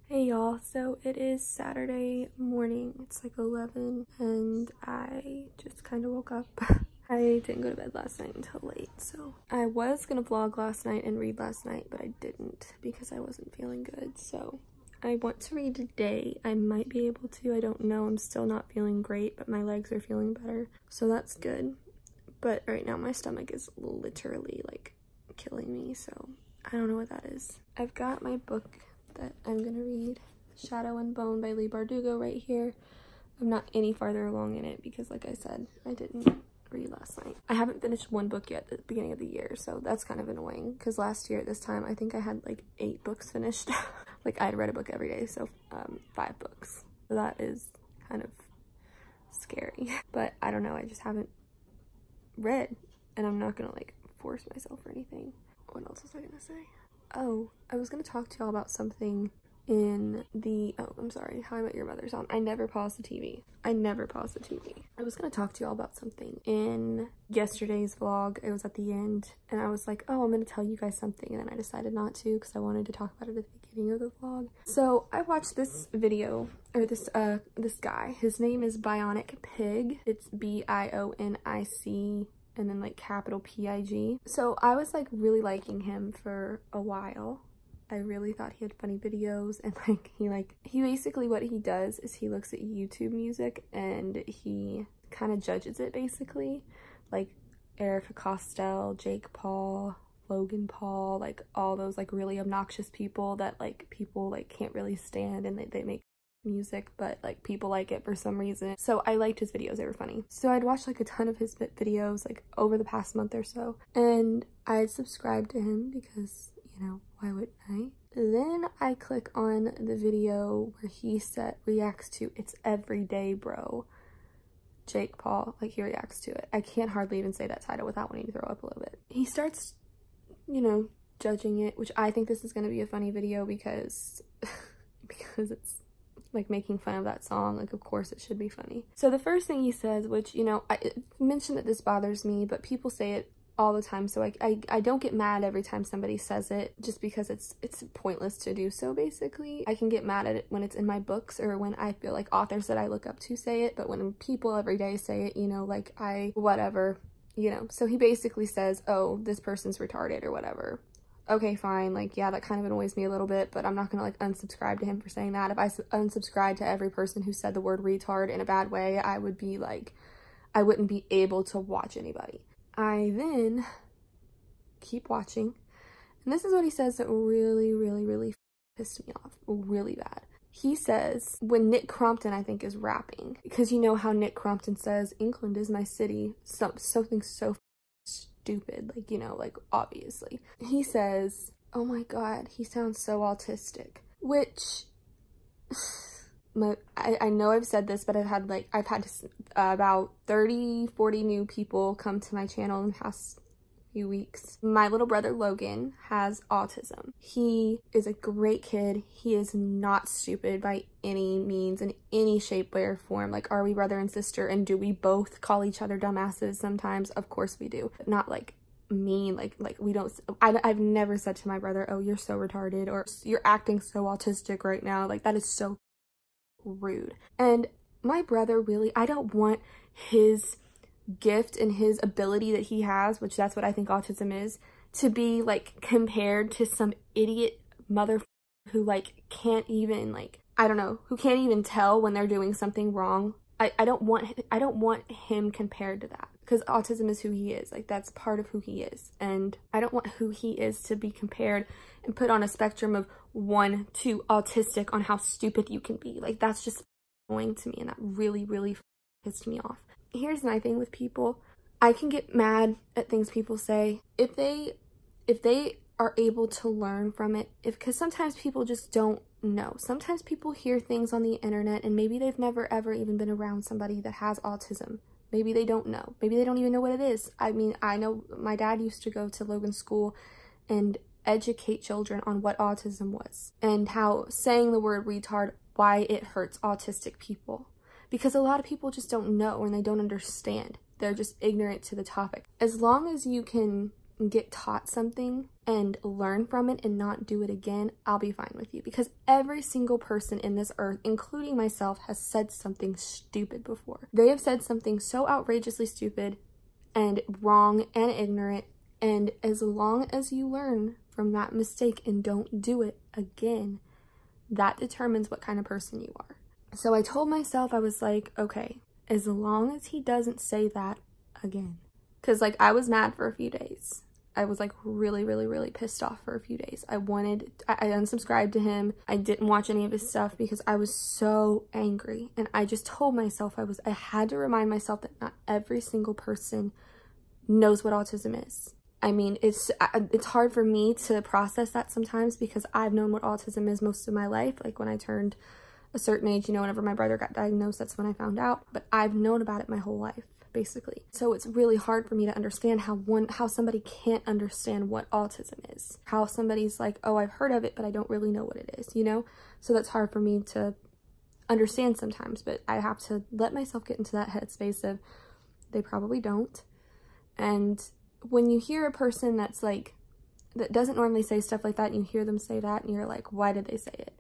Hey y'all, so it is Saturday morning. It's like 11 and I just kind of woke up. I didn't go to bed last night until late, so I was gonna vlog last night and read last night, but I didn't because I wasn't feeling good. So I want to read today. I might be able to, I don't know. I'm still not feeling great, but my legs are feeling better, so that's good. But right now my stomach is literally like killing me, so I don't know what that is. I've got my book that I'm gonna read, Shadow and Bone by Leigh Bardugo, right here. I'm not any farther along in it because, like I said, I didn't read last night. I haven't finished one book yet at the beginning of the year, so that's kind of annoying because last year at this time I think I had like 8 books finished. Like I'd read a book every day, so 5 books. So that is kind of scary. But I don't know, I just haven't read and I'm not gonna like force myself or anything. What else was I gonna say? Oh, I was gonna talk to y'all about something in the, oh, I'm sorry, How I Met Your Mother's on. I never pause the TV. I never pause the TV. I was gonna talk to y'all about something in yesterday's vlog. It was at the end, and I was like, oh, I'm gonna tell you guys something, and then I decided not to because I wanted to talk about it at the beginning of the vlog. So I watched this video, or this guy. His name is Bionic Pig. It's B-I-O-N-I-C and then like capital P-I-G. So I was like really liking him for a while. I really thought he had funny videos, and he basically, what he does is he looks at YouTube music and he kind of judges it basically. Like Erica Costello, Jake Paul, Logan Paul, like all those like really obnoxious people that like people like can't really stand, and they make music but like people like it for some reason. So I liked his videos, they were funny. So I'd watched like a ton of his videos like over the past month or so, and I had subscribed to him because, you know, why wouldn't I? Then I click on the video where he reacts to It's Everyday Bro, Jake Paul. Like he reacts to it. I can't hardly even say that title without wanting to throw up a little bit. He starts, you know, judging it, which I think this is going to be a funny video because because it's like making fun of that song. Like of course it should be funny. So the first thing he says, which, you know, I mentioned that this bothers me, but people say it all the time, so I don't get mad every time somebody says it, just because it's pointless to do so. Basically I can get mad at it when it's in my books or when I feel like authors that I look up to say it, but when people every day say it, you know, like whatever, you know. So he basically says, oh, this person's retarded or whatever. Okay, fine, like, yeah, that kind of annoys me a little bit, but I'm not gonna like unsubscribe to him for saying that. If I unsubscribed to every person who said the word retard in a bad way, I would be like, I wouldn't be able to watch anybody. I then keep watching, and this is what he says that really pissed me off really bad. He says, when Nick Crompton, I think, is rapping, because you know how Nick Crompton says, England is my city, something so stupid, like, you know, like obviously. He says, oh my god, he sounds so autistic, which I know I've said this, but I've had about 30-40 new people come to my channel in the past few weeks. My little brother Logan has autism. He is a great kid. He is not stupid by any means, in any shape, way, or form. Like, are we brother and sister, and do we both call each other dumbasses sometimes? Of course we do, but not like mean, like we don't. I've never said to my brother, oh, you're so retarded, or you're acting so autistic right now. Like, that is so rude. And my brother, really, I don't want his gift and his ability that he has, which that's what I think autism is, to be like compared to some idiot mother who like can't even, like, I don't know, who can't even tell when they're doing something wrong. I don't want him compared to that, because autism is who he is. Like, that's part of who he is, and I don't want who he is to be compared and put on a spectrum of 1 to autistic on how stupid you can be. Like, that's just annoying to me, and that really pissed me off. Here's my thing with people. I can get mad at things people say if they are able to learn from it, because sometimes people just don't know. Sometimes people hear things on the internet and maybe they've never ever even been around somebody that has autism. Maybe they don't know. Maybe they don't even know what it is. I mean, I know my dad used to go to Logan's school and educate children on what autism was and how saying the word retard, why it hurts autistic people. Because a lot of people just don't know and they don't understand. They're just ignorant to the topic. As long as you can get taught something and learn from it and not do it again, I'll be fine with you. Because every single person in this earth, including myself, has said something stupid before. They have said something so outrageously stupid and wrong and ignorant, and as long as you learn from that mistake and don't do it again, that determines what kind of person you are. So I told myself, I was like, okay, as long as he doesn't say that again. Because like I was mad for a few days. I was like really pissed off for a few days. I unsubscribed to him. I didn't watch any of his stuff because I was so angry. And I just told myself I had to remind myself that not every single person knows what autism is. I mean, it's hard for me to process that sometimes because I've known what autism is most of my life. Like when I turned a certain age, you know, whenever my brother got diagnosed, that's when I found out. But I've known about it my whole life, basically. So it's really hard for me to understand how somebody can't understand what autism is. How somebody's like, oh, I've heard of it, but I don't really know what it is, you know? So that's hard for me to understand sometimes, but I have to let myself get into that headspace of they probably don't. And when you hear a person that's like, that doesn't normally say stuff like that, and you hear them say that, and you're like, why did they say it?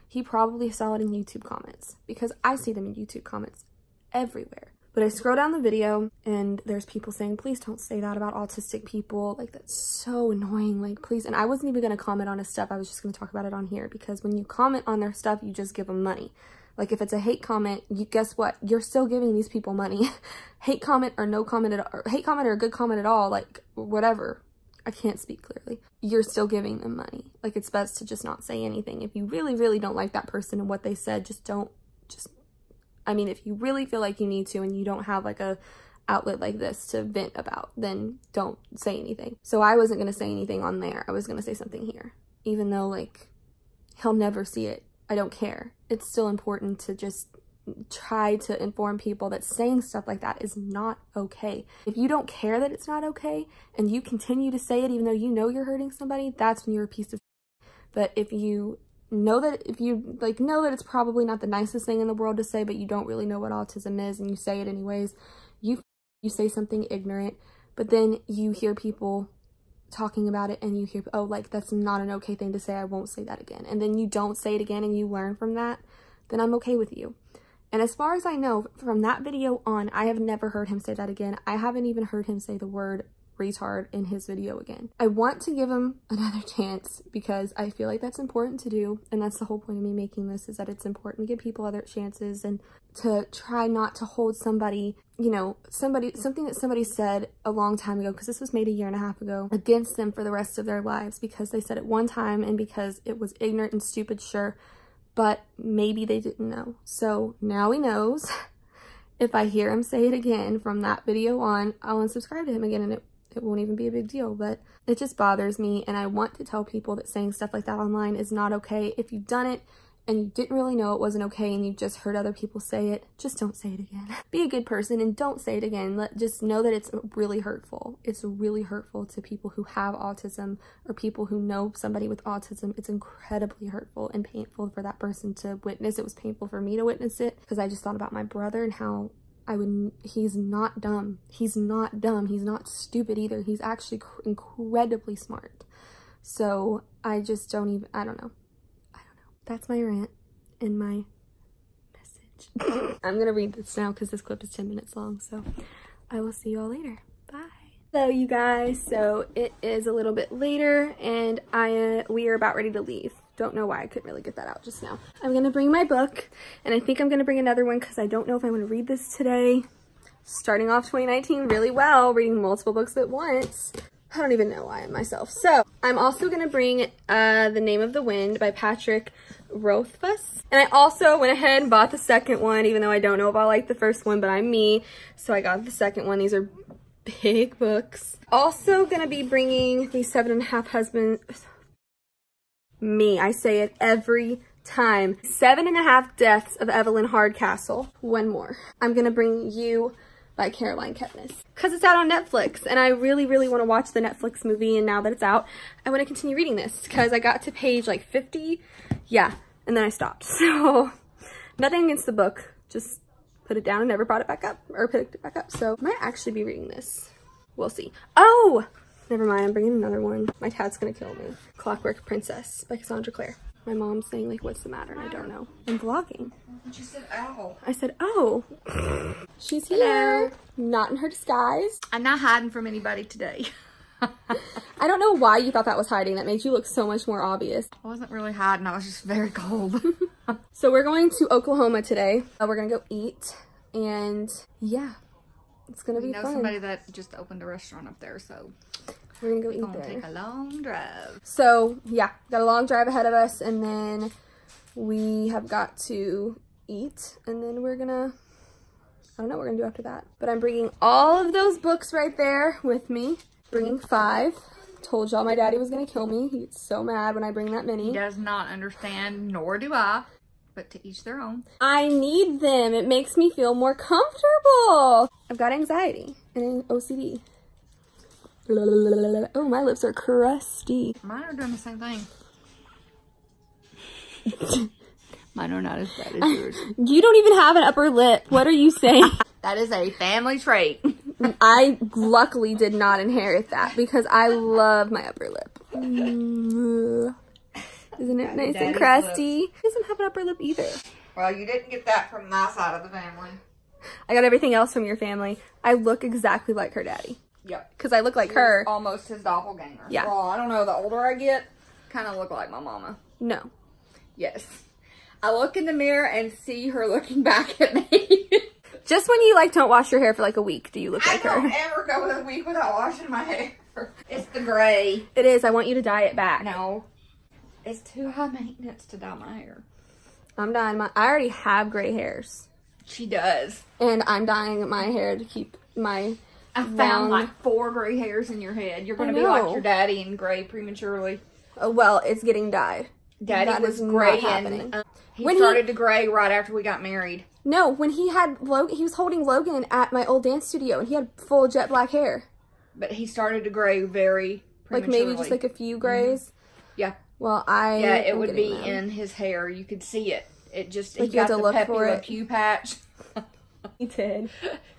He probably saw it in YouTube comments, because I see them in YouTube comments everywhere. But I scroll down the video and there's people saying, please don't say that about autistic people. Like, that's so annoying. Like, please. And I wasn't even going to comment on his stuff. I was just going to talk about it on here, because when you comment on their stuff, you just give them money. Like, if it's a hate comment, guess what? You're still giving these people money. Hate comment or no comment at all, or hate comment or a good comment at all, like, whatever. I can't speak clearly. You're still giving them money. Like, it's best to just not say anything. If you really don't like that person and what they said, I mean, if you really feel like you need to and you don't have like a outlet like this to vent about, then don't say anything. So I wasn't going to say anything on there. I was going to say something here, even though like he'll never see it. I don't care. It's still important to just try to inform people that saying stuff like that is not okay. If you don't care that it's not okay and you continue to say it even though you know you're hurting somebody, that's when you're a piece of shit. But if you know that it's probably not the nicest thing in the world to say, but you don't really know what autism is and you say it anyways, you say something ignorant, but then you hear people talking about it and you hear, oh, like, that's not an okay thing to say, I won't say that again, and then you don't say it again and you learn from that, then I'm okay with you. And as far as I know, from that video on, I have never heard him say that again. I haven't even heard him say the word retard in his video again. I want to give him another chance because I feel like that's important to do, and that's the whole point of me making this, is that it's important to give people other chances and to try not to hold somebody, you know, something that somebody said a long time ago, because this was made a 1.5 years ago, against them for the rest of their lives because they said it one time and because it was ignorant and stupid, sure, but maybe they didn't know. So now he knows. If I hear him say it again from that video on, I'll unsubscribe to him again, and it won't even be a big deal. But it just bothers me, and I want to tell people that saying stuff like that online is not okay. If you've done it and you didn't really know it wasn't okay and you just heard other people say it, just don't say it again. Be a good person and don't say it again. Just know that it's really hurtful. It's really hurtful to people who have autism or people who know somebody with autism. It's incredibly hurtful and painful for that person to witness. It was painful for me to witness it because I just thought about my brother and how he's not dumb. He's not dumb. He's not stupid either. He's actually incredibly smart. So I just don't even, I don't know. That's my rant and my message. I'm gonna read this now because this clip is 10 minutes long, so I will see you all later. Bye. Hello, you guys. So it is a little bit later and we are about ready to leave. Don't know why I couldn't really get that out just now. I'm gonna bring my book, and I think I'm gonna bring another one because I don't know if I'm gonna read this today. Starting off 2019 really well, reading multiple books at once. I don't even know why I'm myself. So I'm also gonna bring The Name of the Wind by Patrick Rothfuss. And I also went ahead and bought the second one, even though I don't know if I like the first one, but I'm me, so I got the second one. These are big books. Also gonna be bringing The 7.5 Husbands. Me, I say it every time. 7.5 Deaths of Evelyn Hardcastle. One more. I'm gonna bring You by Caroline Kepnes, because it's out on Netflix and I really want to watch the Netflix movie, and now that it's out I want to continue reading this because I got to page like 50, yeah, and then I stopped. So nothing against the book, just put it down and never brought it back up or picked it back up. So I might actually be reading this, we'll see. Oh, Never mind, I'm bringing another one. My dad's gonna kill me. Clockwork Princess by Cassandra Clare. My mom's saying like, what's the matter? And I don't know. I'm vlogging. She said, ow. I said, oh. She's here. Not in her disguise. I'm not hiding from anybody today. I don't know why you thought that was hiding. That made you look so much more obvious. I wasn't really hiding. I was just very cold. So we're going to Oklahoma today. We're gonna go eat. And yeah, it's gonna be fun. We know somebody that just opened a restaurant up there, so we're gonna go eat there. there. Take a long drive. So yeah, got a long drive ahead of us, and then we have got to eat, and then we're gonna, I don't know what we're gonna do after that. But I'm bringing all of those books right there with me. Bringing 5. Told y'all my daddy was gonna kill me. He gets so mad when I bring that many. He does not understand, nor do I. But to each their own. I need them. It makes me feel more comfortable. I've got anxiety and OCD. Oh, my lips are crusty. Mine are doing the same thing. Mine are not as bad as yours. You don't even have an upper lip. What are you saying? That is a family trait. I luckily did not inherit that because I love my upper lip. Isn't it nice and crusty? He doesn't have an upper lip either. Well, you didn't get that from my side of the family. I got everything else from your family. I look exactly like her daddy. Yep. Because I look like her. Almost his doppelganger. Yeah. Well, I don't know. The older I get, kind of look like my mama. No. Yes. I look in the mirror and see her looking back at me. Just when you like don't wash your hair for like a week, do you look like her? I don't ever go a week without washing my hair. It's the gray. It is. I want you to dye it back. No. It's too high maintenance to dye my hair. I'm dyeing my, I already have gray hairs. She does. And I'm dyeing my hair to keep my I found like 4 gray hairs in your head. You're going to be like your daddy and gray prematurely. Oh, well, it's getting dyed. Daddy was gray and he started to gray right after we got married. No, when he had Logan, he was holding Logan at my old dance studio and he had full jet black hair. But he started to gray very prematurely. Like maybe just like a few grays. Mm-hmm. Yeah. Well, yeah, it would be in his hair. You could see it. It just, like he got the Pepe Le Pew patch. He did.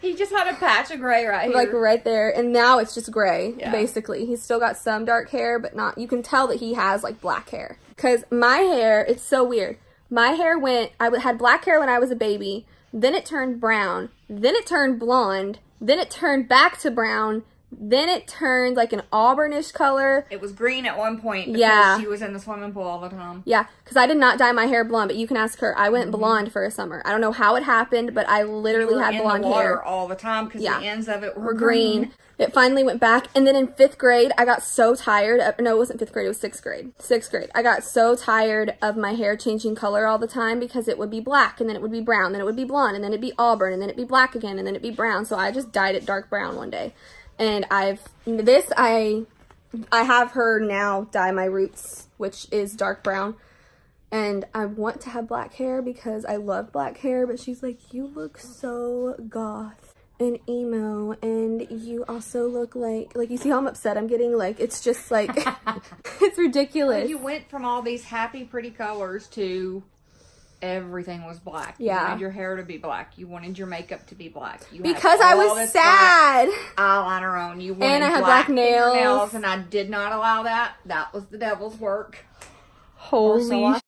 He just had a patch of gray right here. Like right there. And now it's just gray, basically. He's still got some dark hair, but not, you can tell that he has like black hair. Because my hair, it's so weird. My hair went, I had black hair when I was a baby. Then it turned brown. Then it turned blonde. Then it turned back to brown. Then it turned like an auburnish color. It was green at one point because she was in the swimming pool all the time. Yeah, because I did not dye my hair blonde, but you can ask her. I went blonde for a summer. I don't know how it happened, but I literally had blonde hair all the time because the ends of it were green. It finally went back. And then in 5th grade, I got so tired of, no, it wasn't 5th grade, it was 6th grade. 6th grade. I got so tired of my hair changing color all the time because it would be black and then it would be brown, then it would be blonde, and then it'd be auburn, and then it'd be black again, and then it'd be brown. So I just dyed it dark brown one day. And I have her now dye my roots, which is dark brown. And I want to have black hair because I love black hair, but she's like, you look so goth and emo, and you also look like you see how I'm upset I'm getting? Like, it's just like, it's ridiculous. Well, you went from all these happy, pretty colors to everything was black. Yeah. You wanted your hair to be black. You wanted your makeup to be black. You because I was sad. Eyeliner on. You wanted and I had black nails. And I did not allow that. That was the devil's work. Holy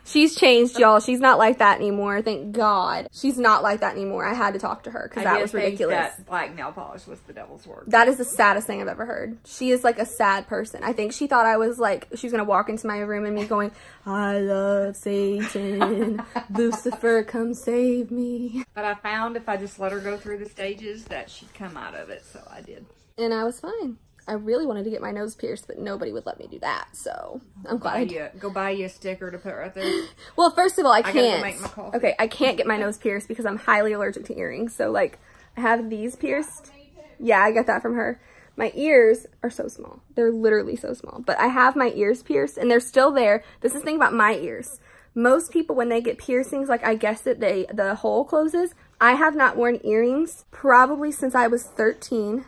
She's changed, y'all. She's not like that anymore. Thank God. She's not like that anymore. I had to talk to her because that was ridiculous. That black nail polish was the devil's work. That is the saddest thing I've ever heard. She is like a sad person. I think she thought I was like, she was going to walk into my room and me going, I love Satan. Lucifer, come save me. But I found if I just let her go through the stages that she'd come out of it. So I did. And I was fine. I really wanted to get my nose pierced, but nobody would let me do that. So I'm glad I did. Go buy you a sticker to put right there. Well, first of all, I can't. Gotta go make my coffee. Okay, I can't get my nose pierced because I'm highly allergic to earrings. So like, I have these pierced. Yeah, I got that from her. My ears are so small. They're literally so small. But I have my ears pierced and they're still there. This is the thing about my ears. Most people, when they get piercings, like I guess that the hole closes. I have not worn earrings probably since I was 13.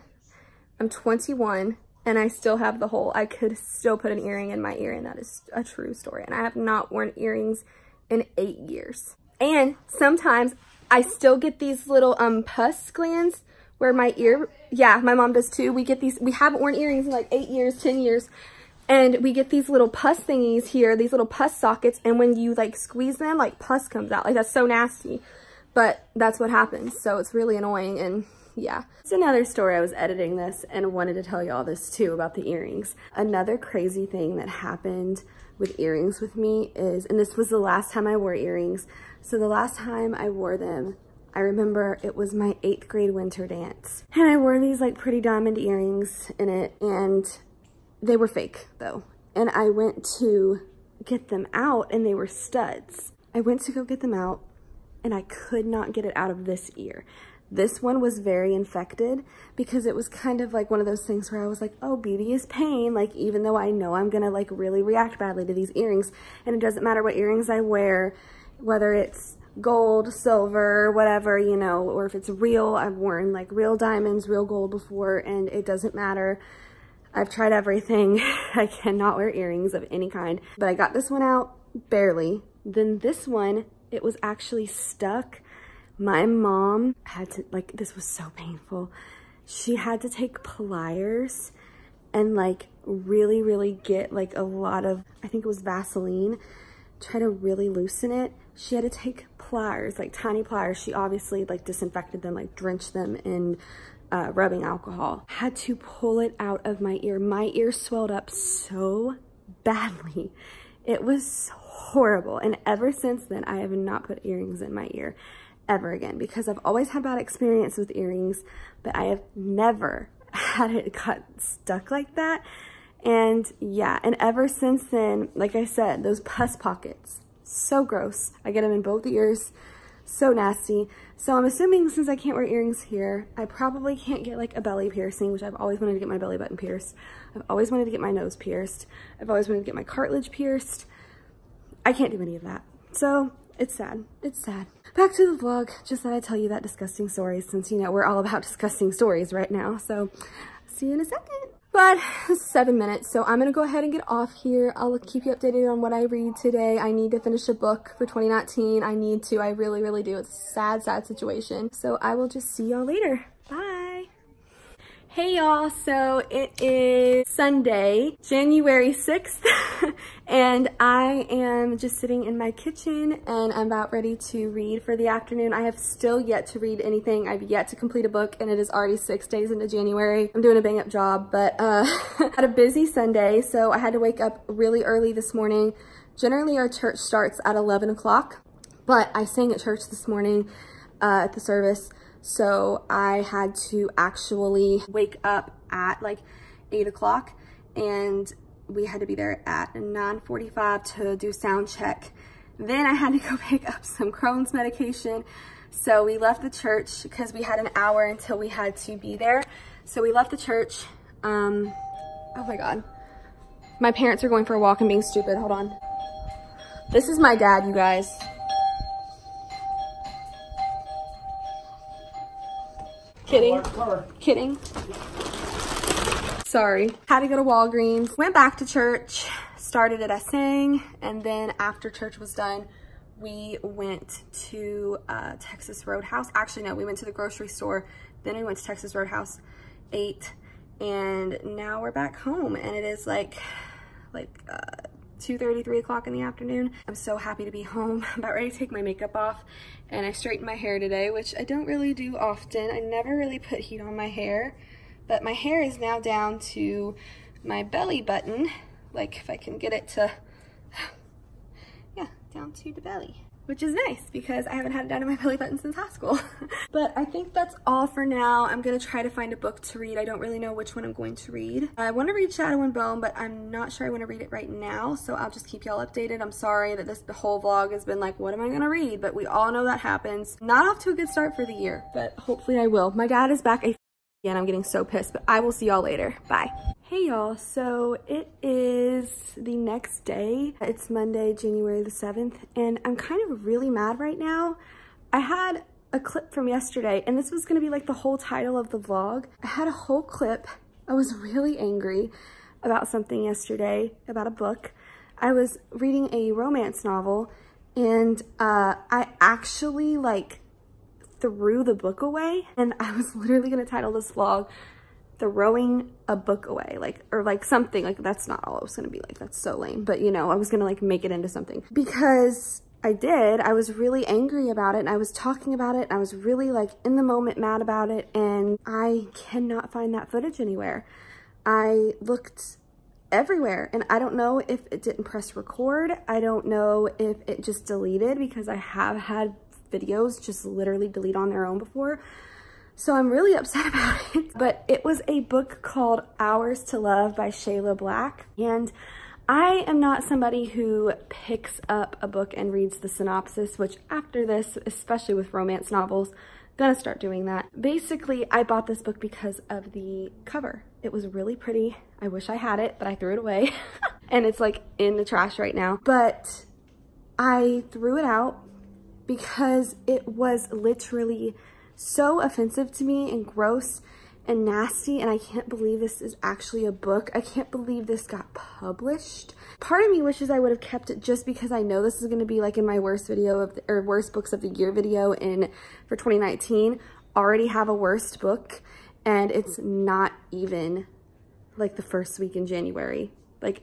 I'm 21 and I still have the hole. I could still put an earring in my ear, and that is a true story. And I have not worn earrings in 8 years. And sometimes I still get these little pus glands where my ear, yeah, my mom does too. We get these, we haven't worn earrings in like 8 years, 10 years. And we get these little pus thingies here, these little pus sockets. And when you like squeeze them, like pus comes out. Like that's so nasty. But that's what happens. So it's really annoying. And yeah, it's another story. I was editing this and wanted to tell y'all this too about the earrings. Another crazy thing that happened with earrings with me is, and this was the last time I wore earrings. So the last time I wore them, I remember it was my 8th grade winter dance. And I wore these like pretty diamond earrings in it, and they were fake though. And I went to get them out and they were studs. I went to go get them out and I could not get it out of this ear. This one was very infected because it was kind of like one of those things where I was like, oh, beauty is pain. Like, even though I know I'm gonna like really react badly to these earrings, and it doesn't matter what earrings I wear, whether it's gold, silver, whatever, you know, or if it's real. I've worn like real diamonds, real gold before, and it doesn't matter. I've tried everything. I cannot wear earrings of any kind, but I got this one out barely. Then this one, it was actually stuck. My mom had to, like, this was so painful. She had to take pliers and like really get like a lot of, I think it was Vaseline, try to really loosen it. She had to take pliers, like tiny pliers. She obviously like disinfected them, like drenched them in rubbing alcohol. Had to pull it out of my ear. My ear swelled up so badly. It was horrible. And ever since then, I have not put earrings in my ear ever again, because I've always had bad experience with earrings, but I have never had it got stuck like that. And yeah, and ever since then, like I said, those pus pockets, so gross. I get them in both ears, so nasty. So I'm assuming since I can't wear earrings here, I probably can't get like a belly piercing, which I've always wanted to get my belly button pierced. I've always wanted to get my nose pierced. I've always wanted to get my cartilage pierced. I can't do any of that. So it's sad. It's sad. Back to the vlog. Just thought I'd tell you that disgusting story, since, you know, we're all about disgusting stories right now. So see you in a second. But 7 minutes, so I'm gonna go ahead and get off here. I'll keep you updated on what I read today. I need to finish a book for 2019. I need to, I really do. It's a sad situation. So I will just see y'all later. Bye. Hey y'all, so it is Sunday, January 6th, and I am just sitting in my kitchen and I'm about ready to read for the afternoon. I have still yet to read anything. I've yet to complete a book, and it is already 6 days into January. I'm doing a bang up job, but had a busy Sunday, so I had to wake up really early this morning. Generally our church starts at 11 o'clock, but I sang at church this morning at the service. So I had to actually wake up at like 8 o'clock, and we had to be there at 9:45 to do sound check. Then I had to go pick up some Crohn's medication. So we left the church because we had an hour until we had to be there. So we left the church. Oh my God. My parents are going for a walk and being stupid. Hold on. This is my dad, you guys. Kidding. Kidding. Sorry. Had to go to Walgreens. Went back to church. Started it, I sang. And then after church was done, we went to Texas Roadhouse. Actually, no, we went to the grocery store. Then we went to Texas Roadhouse, ate. And now we're back home. And it is like 2:30, 3 o'clock in the afternoon. I'm so happy to be home. I'm about ready to take my makeup off, and I straightened my hair today, which I don't really do often. I never really put heat on my hair, but my hair is now down to my belly button. Like, if I can get it to, yeah, down to the belly, which is nice because I haven't had it down to my belly button since high school. But I think that's all for now. I'm gonna try to find a book to read. I don't really know which one I'm going to read. I want to read Shadow and Bone, but I'm not sure I want to read it right now, so I'll just keep y'all updated. I'm sorry that the whole vlog has been like, what am I gonna read? But we all know that happens. Not off to a good start for the year, but hopefully I will. My dad is back again. I'm getting so pissed, but I will see y'all later. Bye. Hey y'all, so it is the next day. It's Monday, January the 7th, and I'm kind of really mad right now. I had a clip from yesterday, and this was gonna be like the whole title of the vlog. I had a whole clip. I was really angry about something yesterday, about a book. I was reading a romance novel, and I actually like threw the book away, and I was literally gonna title this vlog throwing a book away, like, or like something like, that's not all it was gonna be, like, that's so lame, but you know, I was gonna like make it into something, because I was really angry about it, and I was talking about it, and I was really like in the moment mad about it, and I cannot find that footage anywhere. I looked everywhere, and I don't know if it didn't press record. I don't know if it just deleted, because I have had videos just literally delete on their own before. So I'm really upset about it. But it was a book called Hours to Love by Shayla Black, and I am not somebody who picks up a book and reads the synopsis, which after this, especially with romance novels, gonna start doing that. Basically, I bought this book because of the cover. It was really pretty. I wish I had it, but I threw it away. And it's like in the trash right now. But I threw it out because it was literally so offensive to me and gross and nasty, and I can't believe this is actually a book. I can't believe this got published. Part of me wishes I would have kept it, just because I know this is going to be like in my worst video of or worst books of the year video for 2019. Already have a worst book, and it's not even like the first week in January.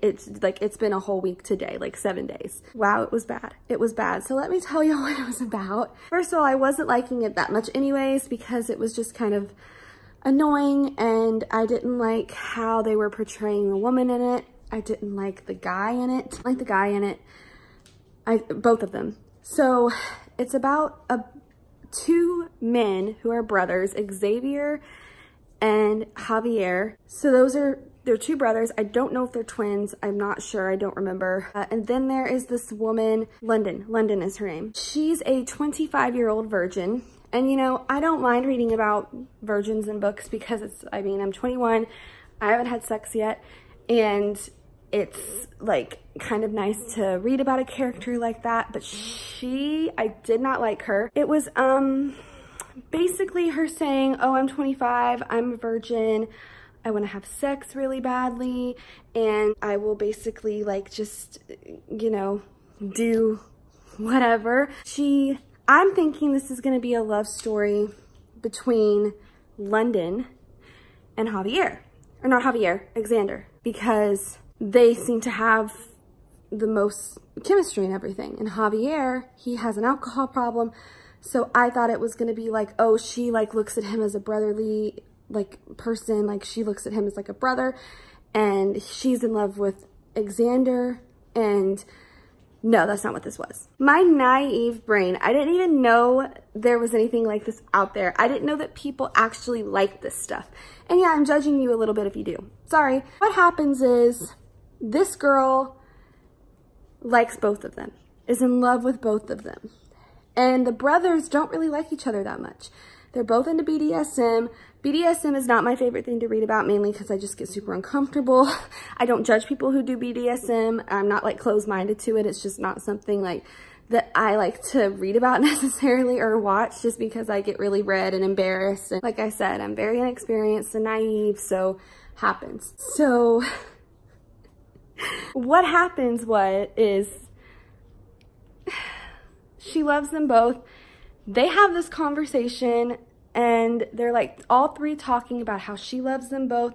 It's been a whole week today, like 7 days. Wow, it was bad. It was bad. So let me tell you what it was about. First of all, I wasn't liking it that much anyways, because it was just kind of annoying, and I didn't like how they were portraying the woman in it. I didn't like the guy in it. Both of them. So it's about two men who are brothers, Xavier and Javier. So they're two brothers. I don't know if they're twins. I'm not sure. I don't remember. And then there is this woman, London. London is her name. She's a 25-year-old virgin. And you know, I don't mind reading about virgins in books, because I'm 21. I haven't had sex yet. And it's like kind of nice to read about a character like that. But I did not like her. It was basically her saying, oh, I'm 25, I'm a virgin, I want to have sex really badly, and I will basically like just, you know, do whatever. I'm thinking this is going to be a love story between London and Javier. Or not Javier, Xander. Because they seem to have the most chemistry and everything. And Javier, he has an alcohol problem. So I thought it was going to be like, oh, she like looks at him as a brotherly like person. Like she looks at him as like a brother. And she's in love with Xander. And no, that's not what this was. My naive brain, I didn't even know there was anything like this out there. I didn't know that people actually like this stuff. And yeah, I'm judging you a little bit if you do. Sorry. What happens is this girl likes both of them, is in love with both of them. And the brothers don't really like each other that much. They're both into BDSM. BDSM is not my favorite thing to read about, mainly because I just get super uncomfortable. I don't judge people who do BDSM. I'm not like closed-minded to it. It's just not something like that I like to read about necessarily or watch, just because I get really red and embarrassed. And like I said, I'm very inexperienced and naive, so happens. So what happens is she loves them both. They have this conversation, and they're like all three talking about how she loves them both.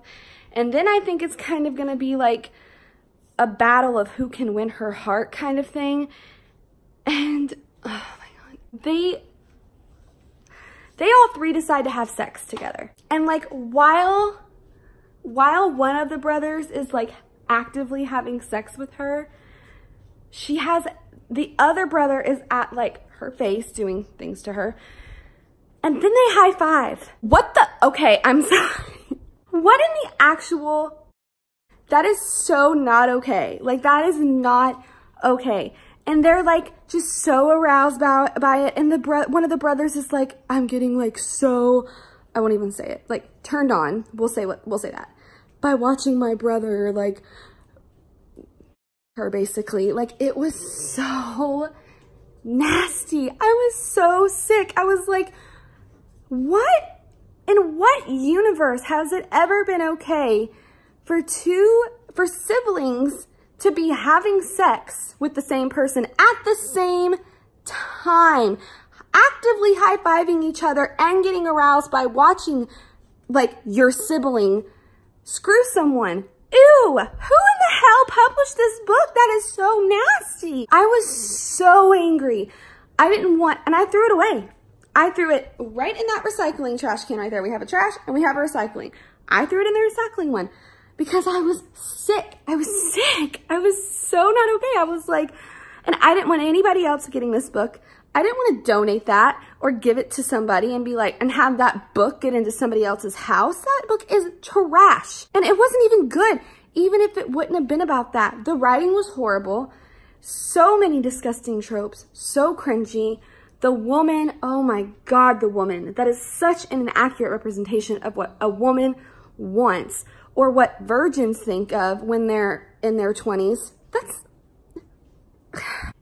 And then I think it's kind of going to be like a battle of who can win her heart kind of thing. And oh my God, they all three decide to have sex together. And like while one of the brothers is like actively having sex with her, the other brother is at like her face doing things to her. And then they high five. Okay, I'm sorry. What in the actual, that is so not okay. Like that is not okay. And they're like just so aroused by it. And one of the brothers is like, I'm getting like so, I won't even say it, like turned on. We'll say that. By watching my brother like her basically. Like it was so nasty. I was so sick. I was like, what? In what universe has it ever been okay for siblings to be having sex with the same person at the same time? actively high-fiving each other and getting aroused by watching, like, your sibling screw someone. Ew, who in the hell published this book? That is so nasty. I was so angry. I didn't want, and I threw it away. I threw it right in that recycling trash can right there. We have a trash and we have a recycling. I threw it in the recycling one because I was sick. I was sick. I was so not okay. I was like, and I didn't want anybody else getting this book. I didn't want to donate that or give it to somebody and be like, and have that book get into somebody else's house. That book is trash. And it wasn't even good, even if it wouldn't have been about that. The writing was horrible. So many disgusting tropes, so cringy. The woman, oh my God, the woman. That is such an inaccurate representation of what a woman wants or what virgins think of when they're in their 20s.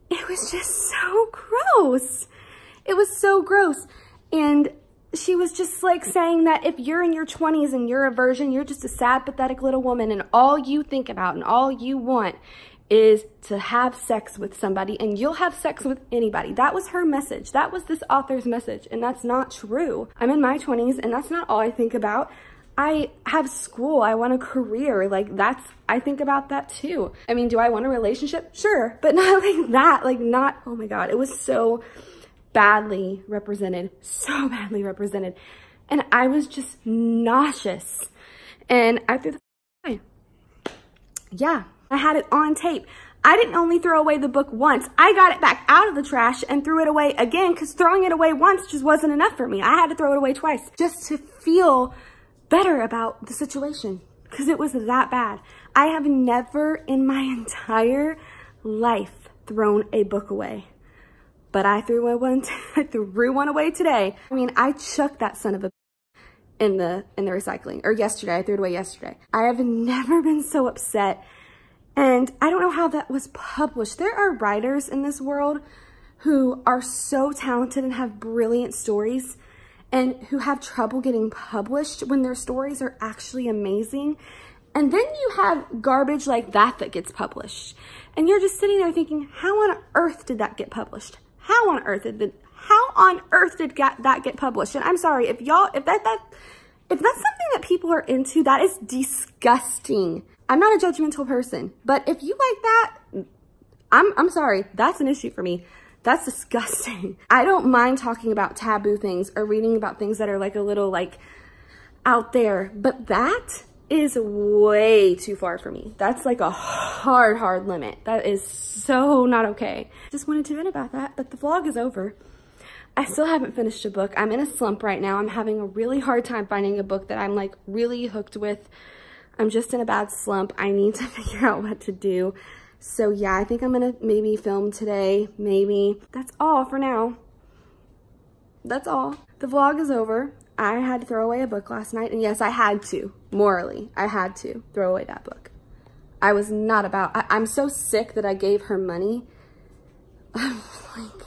It was just so gross. It was so gross. And she was just like saying that if you're in your 20s and you're a virgin, you're just a sad, pathetic little woman and all you think about and all you want is to have sex with somebody and you'll have sex with anybody. That was her message. That was this author's message, and that's not true. I'm in my 20s and that's not all I think about. I have school. I want a career. Like I think about that too. I mean, do I want a relationship? Sure, but not like that. Like not, oh my God, it was so badly represented, so badly represented. And I was just nauseous. And I threw the away. Yeah, I had it on tape. I didn't only throw away the book once. I got it back out of the trash and threw it away again because throwing it away once just wasn't enough for me. I had to throw it away twice just to feel better about the situation because it was that bad. I have never in my entire life thrown a book away, but I threw one away today. I mean, I chucked that son of a in the recycling, or yesterday. I threw it away yesterday. I have never been so upset, and I don't know how that was published. There are writers in this world who are so talented and have brilliant stories and who have trouble getting published when their stories are actually amazing. And then you have garbage like that gets published. And you're just sitting there thinking, how on earth did that get published? How on earth did that get published? And I'm sorry, if that's something that people are into, that is disgusting. I'm not a judgmental person, but if you like that, I'm sorry, that's an issue for me. That's disgusting. I don't mind talking about taboo things or reading about things that are like a little like out there, but that is way too far for me. That's like a hard limit. That is so not okay. Just wanted to vent about that, but the vlog is over. I still haven't finished a book. I'm in a slump right now. I'm having a really hard time finding a book that I'm like really hooked with. I'm just in a bad slump. I need to figure out what to do. So yeah, I think I'm gonna maybe film today, maybe. That's all for now. That's all. The vlog is over. I had to throw away a book last night, and yes, I had to, morally, I had to throw away that book. I was not about, I'm so sick that I gave her money. I'm like,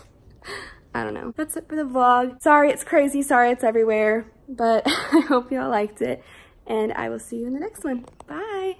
I don't know. That's it for the vlog. Sorry it's crazy, sorry it's everywhere, but I hope y'all liked it, and I will see you in the next one. Bye.